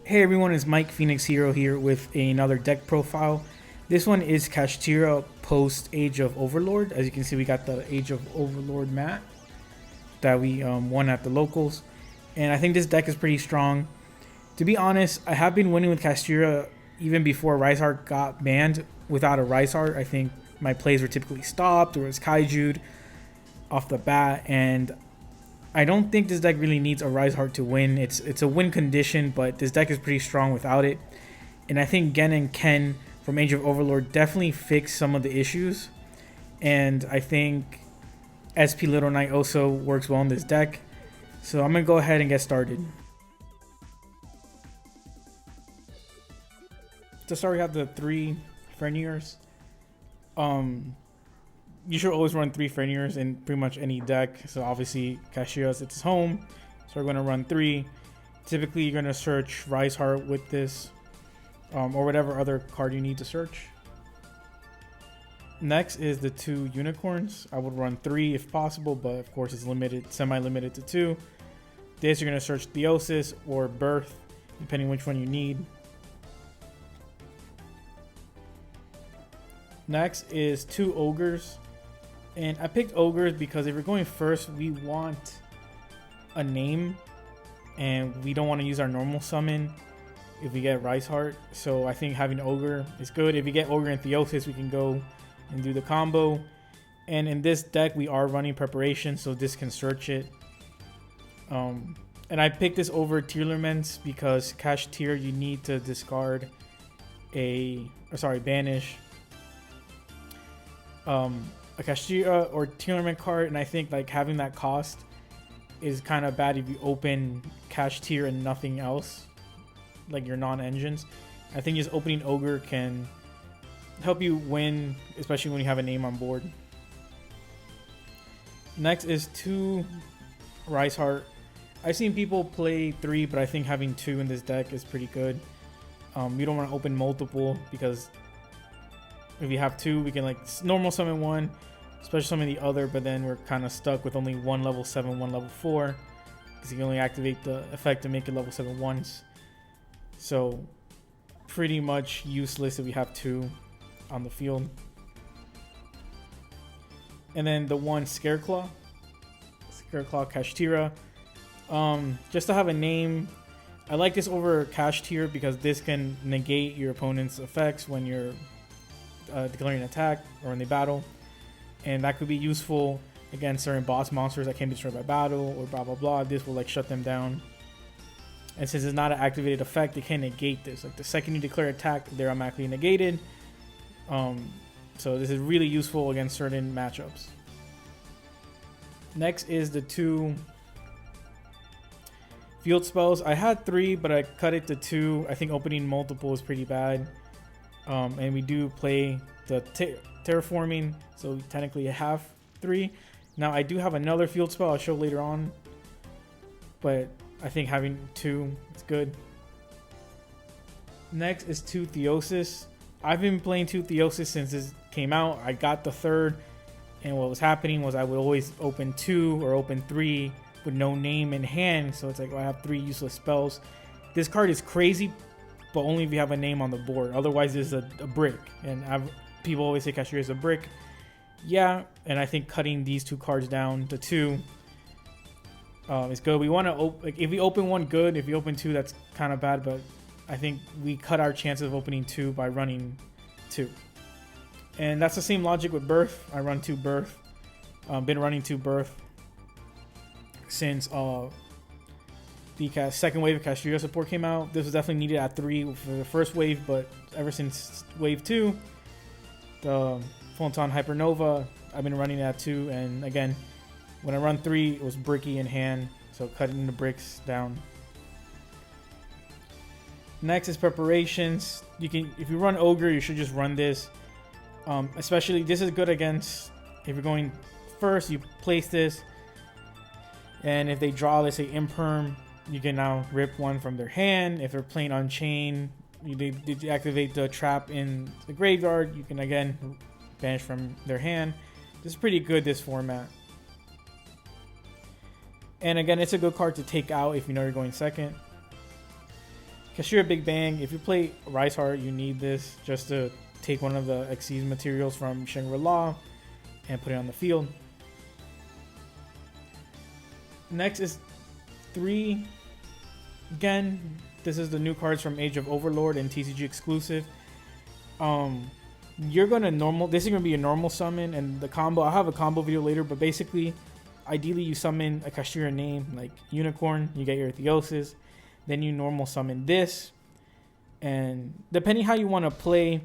Hey everyone, it's Mike Phoenix Hero here with another deck profile. This one is Kashtira post Age of Overlord. As you can see, we got the Age of Overlord mat that we won at the locals. And I think this deck is pretty strong. To be honest, I have been winning with Kashtira even before Riseheart got banned. Without a Riseheart, I think my plays were typically stopped or was kaiju'd off the bat. And I don't think this deck really needs a Riseheart to win. It's a win condition, but this deck is pretty strong without it. And I think Gen and Ken from Age of Overlord definitely fixed some of the issues. And I think SP Little Knight also works well in this deck. So I'm going to go ahead and get started. To start, we have the 3 Fenrirs. You should always run 3 Fenrirs in pretty much any deck. So obviously Kashtira's its home, so we're going to run 3. Typically you're going to search Riseheart with this, or whatever other card you need to search. Next is the 2 Unicorns. I would run 3 if possible, but of course it's limited, semi-limited to 2. This you're going to search Theosis or Birth, depending which one you need. Next is 2 Ogres. And I picked Ogres because if you're going first, we want a name. And we don't want to use our normal summon if we get Riseheart. So I think having Ogre is good. If you get Ogre and Theosis, we can go and do the combo. And in this deck, we are running Preparations, so this can search it. And I picked this over Tearlaments because Kashtira, you need to discard banish a Kashtira or Tearlament card, and I think like having that cost is kind of bad if you open Kashtira and nothing else, like your non-engines. I think just opening Ogre can help you win, especially when you have a name on board. Next is 2 Riseheart. I've seen people play 3, but I think having 2 in this deck is pretty good. You don't want to open multiple because if you have 2, we can like normal summon 1, special summon the other, but then we're kind of stuck with only 1 level 7, 1 level 4, because you can only activate the effect to make it level 7 once. So pretty much useless if we have 2 on the field. And then the 1 Scareclaw Kashtira. Just to have a name, I like this over Kashtira because this can negate your opponent's effects when you're declaring an attack or in the battle, and that could be useful against certain boss monsters that can be destroyed by battle or blah blah blah. This will like shut them down, and since it's not an activated effect, it can negate this. Like the second you declare attack, they're automatically negated. So this is really useful against certain matchups. Next is the 2 field spells. I had 3, but I cut it to 2. I think opening multiple is pretty bad. And we do play the Terraforming, so we technically have 3. Now I do have another field spell I'll show later on, but I think having 2 is good. Next is 2 Theosis. I've been playing 2 Theosis since this came out. I got the 3rd, and what was happening was I would always open 2 or open 3 with no name in hand, so it's like, well, I have 3 useless spells. This card is crazy, but only if you have a name on the board. Otherwise, it's a brick. And people always say Kashtira is a brick. Yeah, and I think cutting these 2 cards down to 2 is good. We want to like if we open 1, good. If you open 2, that's kind of bad. But I think we cut our chances of opening 2 by running 2. And that's the same logic with Birth. I run 2 Birth. Been running 2 Birth since the second wave of Kashtira support came out. This was definitely needed at 3 for the first wave, but ever since wave 2, the Photon Hypernova, I've been running at 2, and again, when I run 3, it was bricky in hand, so cutting the bricks down. Next is Preparations. You can, if you run Ogre, you should just run this. Especially, this is good against, if you're going first, you place this, and if they draw, let's say, Imperm, you can now rip 1 from their hand. If they're playing Unchained, you deactivate the trap in the graveyard. You can again banish from their hand. This is pretty good, this format. And again, it's a good card to take out if you know you're going second. Kashtira Big Bang. If you play Riseheart, you need this just to take one of the Xyz materials from Shangri-La and put it on the field. Next is 3 Again, this is the new cards from Age of Overlord and TCG exclusive. You're gonna this is gonna be a normal summon, and the combo, I'll have a combo video later, but basically ideally you summon a Kashtira name like Unicorn, you get your Theosis, then you normal summon this, and depending how you want to play,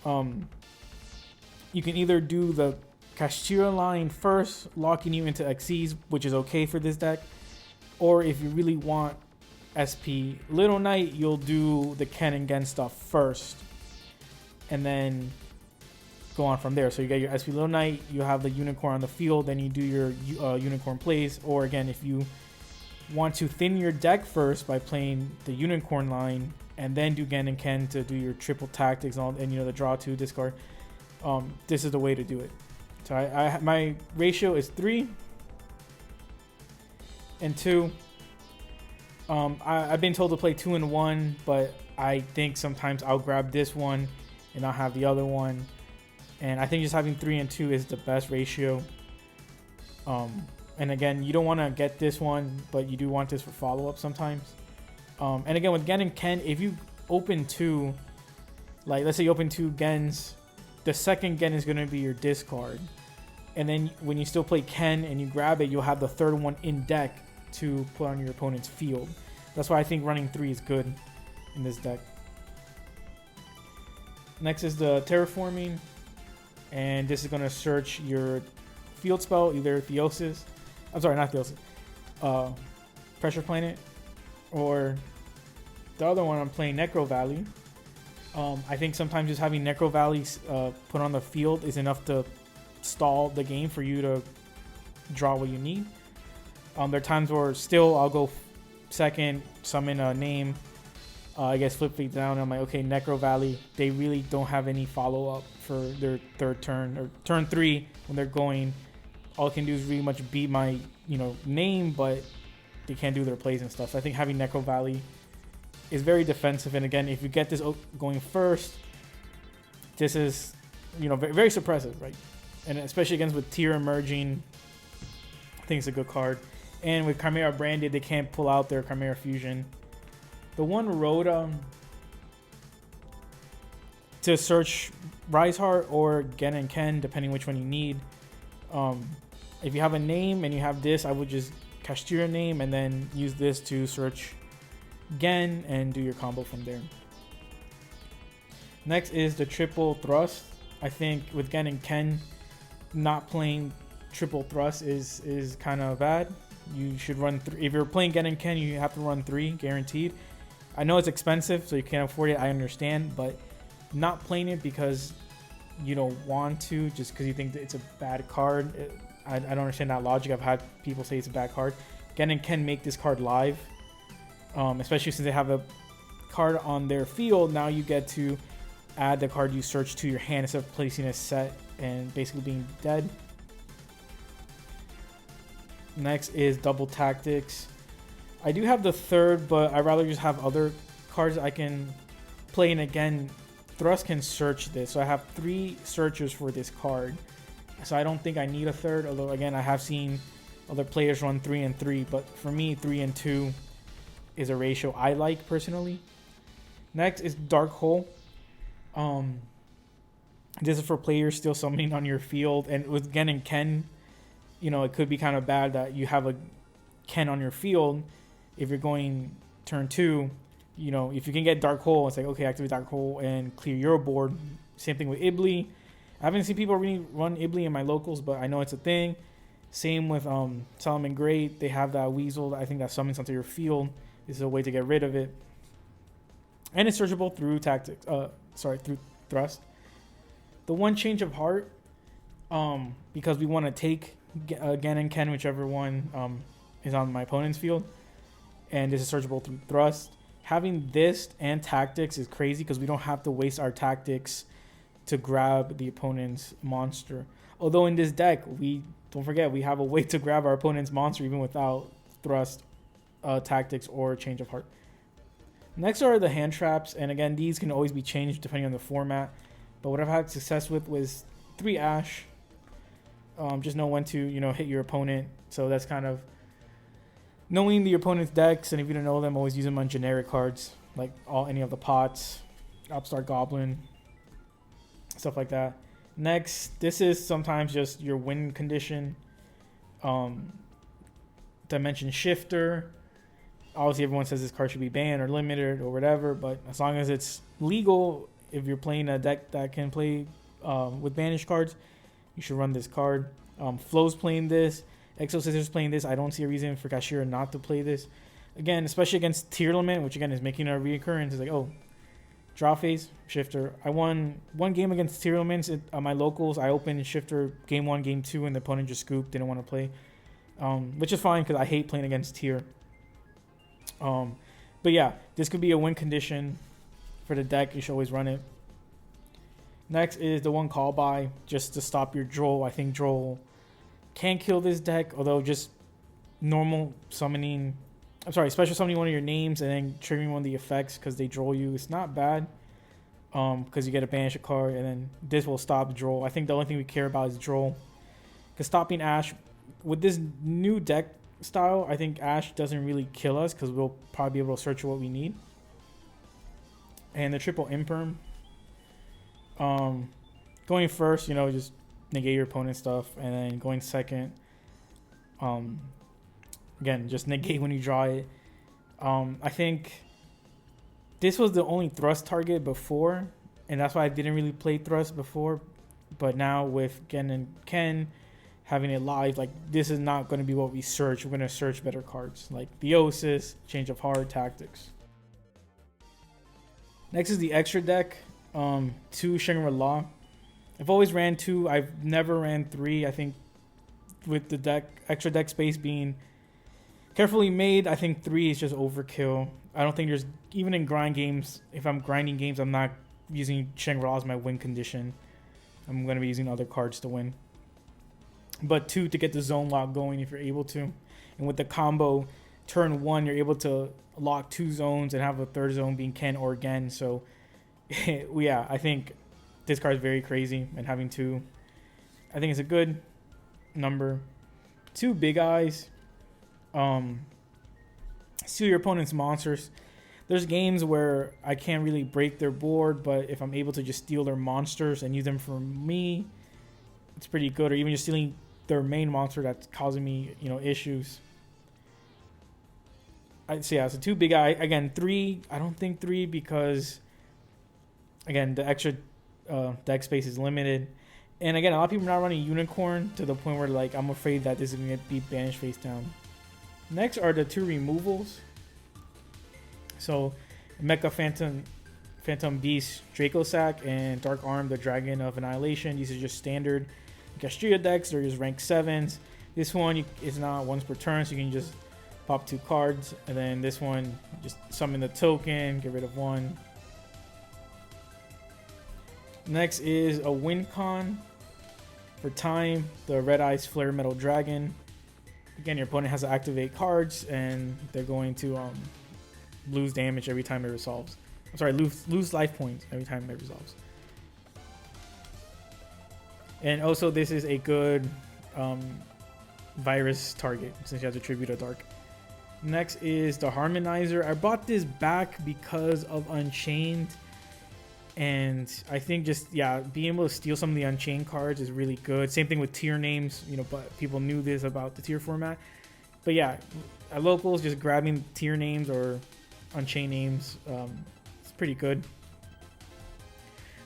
you can either do the Kashtira line first, locking you into Xyz, which is okay for this deck, or if you really want SP Little Knight, you'll do the Ken and Gen stuff first, and then go on from there. So you get your SP Little Knight, you have the Unicorn on the field, then you do your Unicorn plays, or again, if you want to thin your deck first by playing the Unicorn line, and then do Gen and Ken to do your triple tactics and the draw 2 discard, this is the way to do it. So my ratio is 3 and 2. I've been told to play 2 and 1, but I think sometimes I'll grab this one and I'll have the other one, and I think just having 3 and 2 is the best ratio. And again, you don't want to get this one, but you do want this for follow-up sometimes. And again, with Gen and Ken, if you open 2, like let's say you open 2 Gens, the second Gen is going to be your discard, and then when you still play Ken and you grab it, you'll have the third one in deck to put on your opponent's field. That's why I think running 3 is good in this deck. Next is the Terraforming, and this is going to search your field spell, either Theosis, I'm sorry, not Theosis, Pressure Planet, or the other one I'm playing, Necrovalley. I think sometimes just having Necrovalley put on the field is enough to stall the game for you to draw what you need. There are times where still I'll go second, summon a name, I guess flip feet down. I'm like, okay, Necrovalley, they really don't have any follow-up for their third turn, or turn 3 when they're going. All it can do is really much beat my name, but they can't do their plays and stuff. So I think having Necrovalley is very defensive, and again, if you get this going first, this is very, very suppressive, right? And especially against with tier emerging, I think it's a good card. And with Chimera branded, they can't pull out their Chimera Fusion. The one Rhoda to search Riseheart or Gen and Ken, depending which one you need. If you have a name and you have this, I would just Kashtira name and then use this to search Gen and do your combo from there. Next is the triple thrust. I think with Gen and Ken, not playing triple thrust is kind of bad. You should run 3. If you're playing Gen and Ken, you have to run 3 guaranteed. I know it's expensive, so you can't afford it. I understand, but not playing it because you don't want to, just because you think that it's a bad card. I don't understand that logic. I've had people say it's a bad card. Gen and Ken make this card live, especially since they have a card on their field. Now you get to add the card you search to your hand instead of placing a set and basically being dead. Next is double tactics. I do have the third, but I'd rather just have other cards I can play. And again, Thrust can search this, so I have 3 searchers for this card. So I don't think I need a third, although again, I have seen other players run 3 and 3, but for me, 3 and 2 is a ratio I like personally. Next is Dark Hole. This is for players still summoning on your field, and with Gen and Ken, it could be kind of bad that you have a Ken on your field. If you're going turn 2, if you can get Dark Hole, it's like, okay, activate Dark Hole and clear your board. Same thing with Ibli. I haven't seen people really run Ibli in my locals, but I know it's a thing. Same with Solomon Great. They have that Weasel, I think, that summons onto your field. This is a way to get rid of it. And it's searchable through tactics. Through Thrust. The one Change of Heart, because we want to take Gen and Ken, whichever one is on my opponent's field, and this is searchable through Thrust. Having this and tactics is crazy because we don't have to waste our tactics to grab the opponent's monster. Although in this deck, don't forget, we have a way to grab our opponent's monster even without Thrust, tactics, or Change of Heart. Next are the hand traps, and again, these can always be changed depending on the format. But what I've had success with was 3 Ash. Just know when to, hit your opponent. So that's kind of knowing the opponent's decks, and if you don't know them, always use them on generic cards, like any of the pots, Upstart Goblin, stuff like that. Next, this is sometimes just your win condition. Dimension Shifter. Obviously, everyone says this card should be banned or limited or whatever, but as long as it's legal, if you're playing a deck that can play with banished cards, you should run this card. Flo's playing this. Exo Scissors playing this. I don't see a reason for Kashtira not to play this. Again, especially against Tier Limit, which again is making a reoccurrence. It's like, oh, draw phase, Shifter. I won 1 game against Tier Limits at my locals. I opened Shifter game 1, game 2, and the opponent just scooped, didn't want to play. Which is fine because I hate playing against Tier. But yeah, this could be a win condition for the deck. You should always run it. Next is the 1 call by, just to stop your Droll. I think Droll can kill this deck, although just normal summoning, special summoning one of your names and then triggering one of the effects because they Droll you, it's not bad. Because you get a banish a card, and then this will stop Droll. I think the only thing we care about is Droll. Because stopping Ash, with this new deck style, I think Ash doesn't really kill us because we'll probably be able to search what we need. And the triple Imperm. Going first, just negate your opponent's stuff, and then going second, again, just negate when you draw it. I think this was the only thrust target before, and that's why I didn't really play thrust before. But now with Gen and Ken having it live, like, this is not going to be what we search. We're going to search better cards like Theosis, Change of Heart, Tactics. Next is the extra deck. 2 Shangri-Ira. I've always ran 2. I've never ran 3. I think with the extra deck space being carefully made, I think 3 is just overkill. I don't think there's, even in grind games, if I'm grinding games, I'm not using Shangri-Ira as my win condition. I'm going to be using other cards to win. But 2 to get the zone lock going if you're able to. And with the combo, turn 1, you're able to lock 2 zones and have a third zone being Ken or Gen. So yeah, I think this card is very crazy, and having 2, I think it's a good number. 2 Big Eyes. Steal your opponent's monsters. There's games where I can't really break their board, but if I'm able to just steal their monsters and use them for me, it's pretty good. Or even just stealing their main monster that's causing me, issues. So 2 Big Eye. Again, 3. I don't think 3 because, again, the extra deck space is limited. And again, a lot of people are not running Unicorn to the point where, like, I'm afraid that this is going to be banished face down. Next are the 2 removals. So, Mecha Phantom Beast, Dracossack, and Dark Arm, the Dragon of Annihilation. These are just standard Kashtira decks. They're just rank 7s. This one is not once per turn, so you can just pop 2 cards. And then this one, just summon the token, get rid of 1. Next is a win con for time, the Red Eyes Flare Metal Dragon. Again, your opponent has to activate cards, and they're going to lose damage every time it resolves. I'm sorry, lose life points every time it resolves. And also, this is a good virus target since you have to tribute a dark. Next is the Harmonizer. I bought this back because of Unchained. And I think just, being able to steal some of the Unchained cards is really good. Same thing with tier names, but people knew this about the tier format. But yeah, at locals, just grabbing tier names or Unchained names, it's pretty good.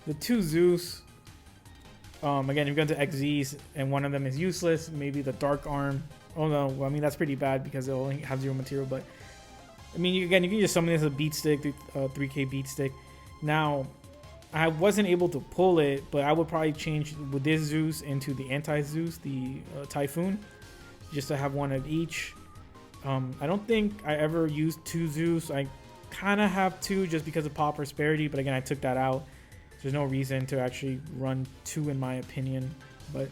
The 2 Zeus, again, if you go into XZs and one of them is useless, maybe the Dark Arm. Oh no, well, I mean, that's pretty bad because it only has 0 material. But I mean, you can just summon this as a beat stick, 3k beat stick. Now, I wasn't able to pull it, but I would probably change with this Zeus into the anti-Zeus, the Typhoon, just to have 1 of each. I don't think I ever used 2 Zeus. I kind of have 2 just because of Pop Prosperity, but again, I took that out. There's no reason to actually run 2 in my opinion, but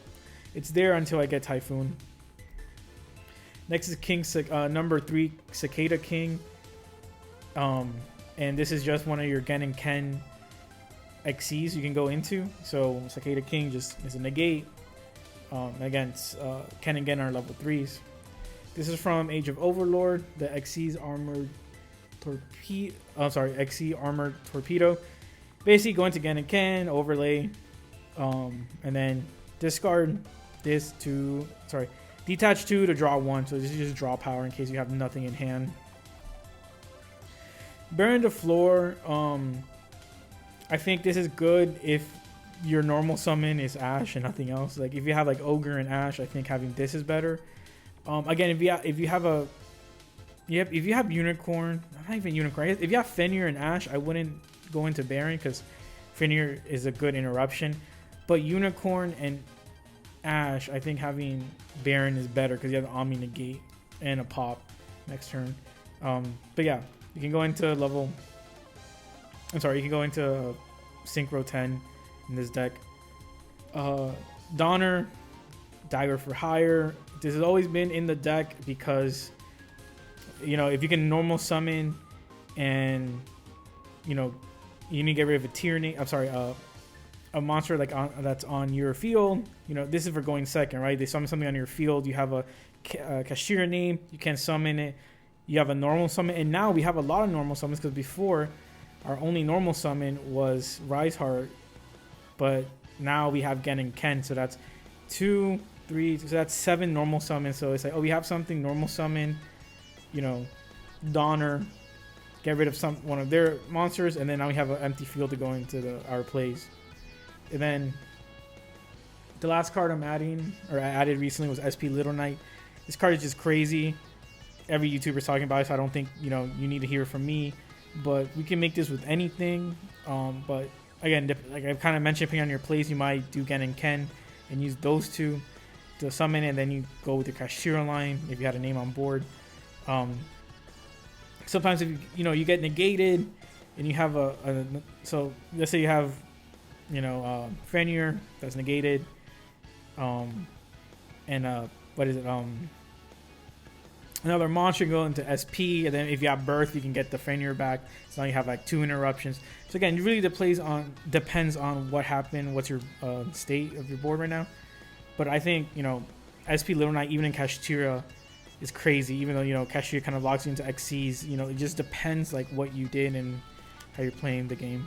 it's there until I get Typhoon. Next is King, number 3 Cicada King. and this is just one of your Gen and Ken XCs you can go into. So Cicada King just is a negate against Ken and Gen are level 3s. This is from Age of Overlord, the XC's armored torpedo. XC armored torpedo. Basically, go into Gen and Ken, overlay, and then discard this to detach 2 to draw 1. So this is just draw power in case you have nothing in hand. Burn the floor. I think this is good if your normal summon is Ash and nothing else. Like if you have like Ogre and Ash, I think having this is better. Again, if you have Unicorn, not even Unicorn. If you have Fenrir and Ash, I wouldn't go into Baron because Fenrir is a good interruption. But Unicorn and Ash, I think having Baron is better because you have the Omni Negate and a pop next turn. But yeah, you can go into you can go into Synchro 10 in this deck. Donner, Dagger for Hire. This has always been in the deck because, you know, if you can normal summon and, you know, you need to get rid of a tyranny. A monster like that's on your field. You know, this is for going second, right? They summon something on your field. You have a Kashtira name. You can summon it. You have a normal summon, and now we have a lot of normal summons because before our only normal summon was Riseheart, but now we have Gen and Ken, so that's 2, 3, so that's 7 normal summons. So it's like, oh, we have something normal summon, you know, Donner, get rid of one of their monsters, and then now we have an empty field to go into our plays. And then the last card I added recently was SP Little Knight. This card is just crazy. Every YouTuber's talking about it, so I don't think, you know, you need to hear it from me. But we can make this with anything. But again, like I've kind of mentioned, depending on your plays, you might do Gen and Ken and use those two to summon, and then you go with your Kashtira line if you had a name on board. Sometimes if you get negated and you have so let's say you have, you know, Fenrir that's negated, and what is it? Another monster go into SP, and then if you have Birth, you can get the Fenrir back. So now you have like 2 interruptions. So again, it really depends on what happened, what's your state of your board right now. But I think, you know, SP Little Knight, even in Kashtira, is crazy. Even though, you know, Kashtira kind of locks you into XCs, you know, it just depends like what you did and how you're playing the game.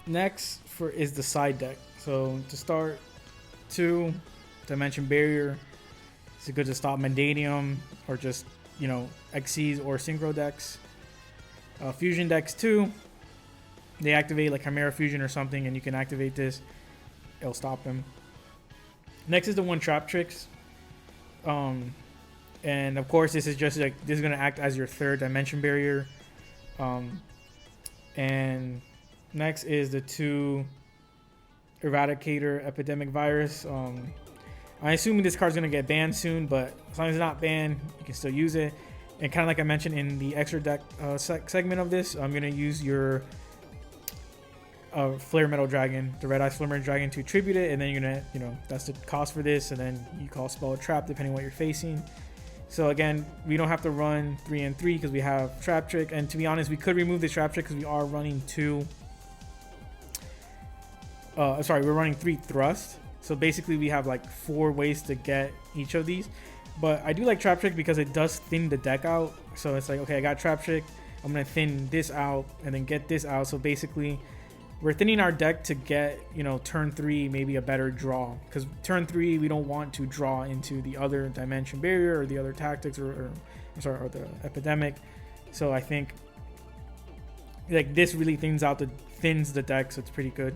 Next is the side deck. So to start, 2 Dimension Barrier. It's good to stop Mandanium or just, you know, XCs or Synchro decks. Fusion decks 2. They activate like Chimera Fusion or something, and you can activate this. It'll stop them. Next is the 1 Trap Tricks. And of course, this is just like, this is going to act as your 3rd Dimension Barrier. And next is the 2 Eradicator Epidemic Virus. I'm assuming this card's going to get banned soon, but as long as it's not banned, you can still use it. And kind of like I mentioned in the extra deck segment of this, I'm going to use your Flare Metal Dragon, the Red Eyes Flare Metal Dragon, to tribute it, and then you're going to, you know, that's the cost for this, and then you call spell a trap depending on what you're facing. So again, we don't have to run 3 and 3 because we have Trap Trick, and to be honest, we could remove the Trap Trick because we are running 2. We're running 3 Thrust. So basically we have like 4 ways to get each of these. But I do like Trap Trick because it does thin the deck out. So it's like, okay, I got Trap Trick, I'm going to thin this out and then get this out. So basically we're thinning our deck to get, you know, turn 3 maybe a better draw. Because turn 3 we don't want to draw into the other Dimension Barrier or the other tactics or the Epidemic. So I think like this really thins the deck, so it's pretty good.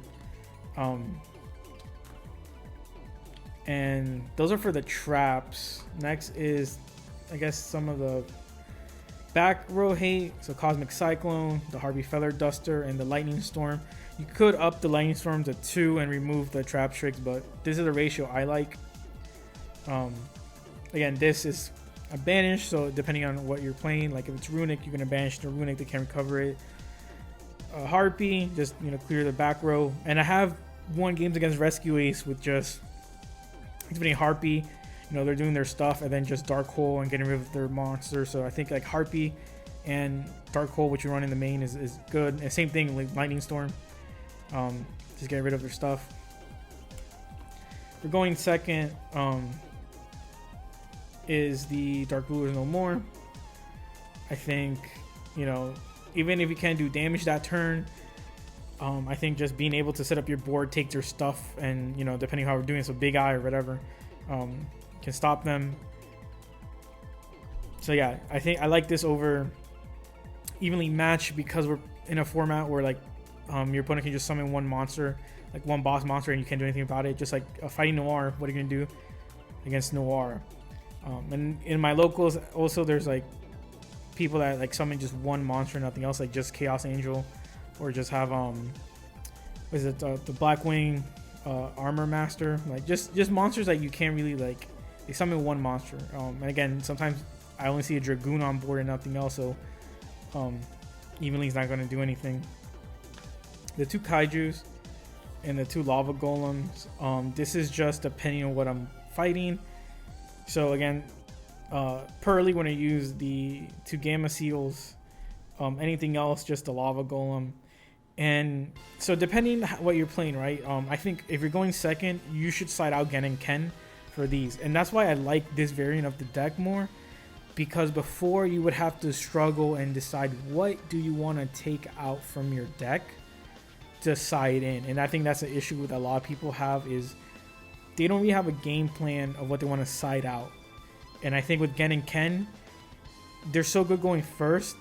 And those are for the traps. Next is, I guess, some of the back row hate. So Cosmic Cyclone, the Harvey Feather Duster, and the Lightning Storm. You could up the Lightning Storm to 2 and remove the trap tricks, but this is a ratio I like. Again, this is a banish, so depending on what you're playing, like if it's Runic, you're going to banish the Runic, they can't recover it. Harpy, just, you know, clear the back row. And I have won games against Rescue Ace with just activating Harpy, you know, they're doing their stuff, and then just Dark Hole and getting rid of their monster. So I think like Harpy and Dark Hole, which you run in the main, is good. And same thing with Lightning Storm. Just get rid of their stuff. We're going second is the Dark Rulers No More. I think, you know, even if you can't do damage that turn, I think just being able to set up your board, take their stuff, and, you know, depending how we're doing, so Big Eye or whatever, can stop them. So yeah, I think I like this over evenly matched, because we're in a format where, like, your opponent can just summon one monster, like one boss monster, and you can't do anything about it. Just like a fighting Noir, what are you gonna do against Noir? And in my locals also, there's like people that like summon just one monster, nothing else, like just Chaos Angel, or just have what is it, the Blackwing Armor Master, like just monsters that you can't really, like, they summon one monster. And again, sometimes I only see a Dragoon on board and nothing else, so Evenly's not going to do anything. The 2 Kaijus and the 2 Lava Golems, this is just depending on what I'm fighting. So again, Pearly, when I use the 2 Gamma Seals, anything else, just the Lava Golem. And so depending what you're playing, right, I think if you're going second, you should side out Gen and Ken for these. And that's why I like this variant of the deck more, because before you would have to struggle and decide what do you want to take out from your deck to side in. And I think that's an issue with a lot of people have, is they don't really have a game plan of what they want to side out. And I think with Gen and Ken, they're so good going first.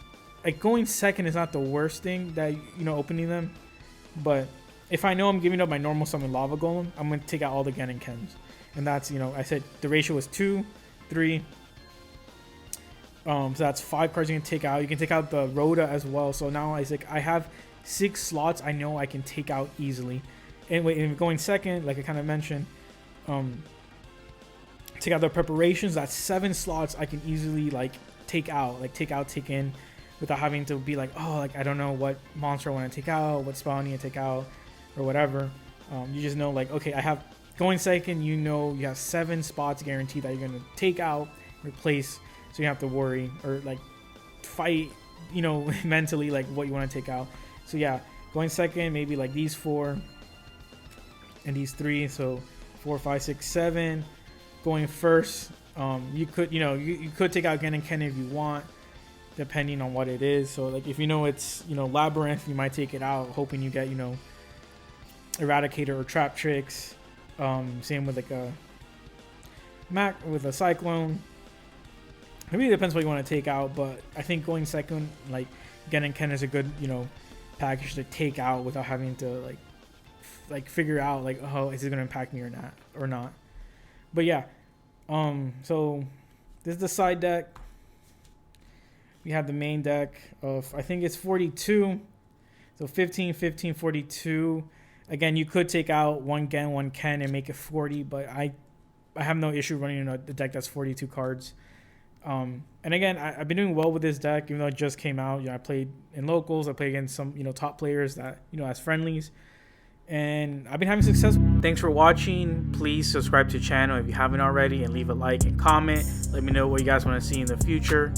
Like, going second is not the worst thing that, you know, opening them. But if I know I'm giving up my normal summon Lava Golem, I'm going to take out all the Gen and Kens. And that's, you know, I said the ratio was 2, 3. So that's 5 cards you can take out. You can take out the Rhoda as well. So now I have 6 slots I know I can take out easily. Anyway, and going second, like I kind of mentioned, take out the preparations. That's 7 slots I can easily, like, take out, take in, without having to be like, oh, like, I don't know what monster I want to take out, what spell I need to take out, or whatever. You just know, like, okay, I have going second, you know, you have 7 spots guaranteed that you're going to take out, replace, so you have to worry or, like, fight, you know, mentally, like, what you want to take out. So yeah, going second, maybe like these 4 and these 3, so 4, 5, 6, 7. Going first, you could, you know, you could take out Gen and Ken if you want, depending on what it is. So, like, if you know it's, you know, Labyrinth, you might take it out hoping you get, you know, Eradicator or Trap Tricks. Same with like a Mac with a Cyclone. It really depends what you want to take out, but I think going second, like, Gen and Ken is a good, you know, package to take out without having to like figure out, like, oh, is it going to impact me or not. But yeah, so this is the side deck. We have the main deck of, I think it's 42. So 15, 15, 42. Again, you could take out 1 Gen, 1 Ken and make it 40, but I have no issue running in the deck that's 42 cards. And again, I've been doing well with this deck, even though it just came out. You know, I played in locals. I played against some, you know, top players that, you know, as friendlies. And I've been having success. Thanks for watching. Please subscribe to the channel if you haven't already, and leave a like and comment. Let me know what you guys want to see in the future.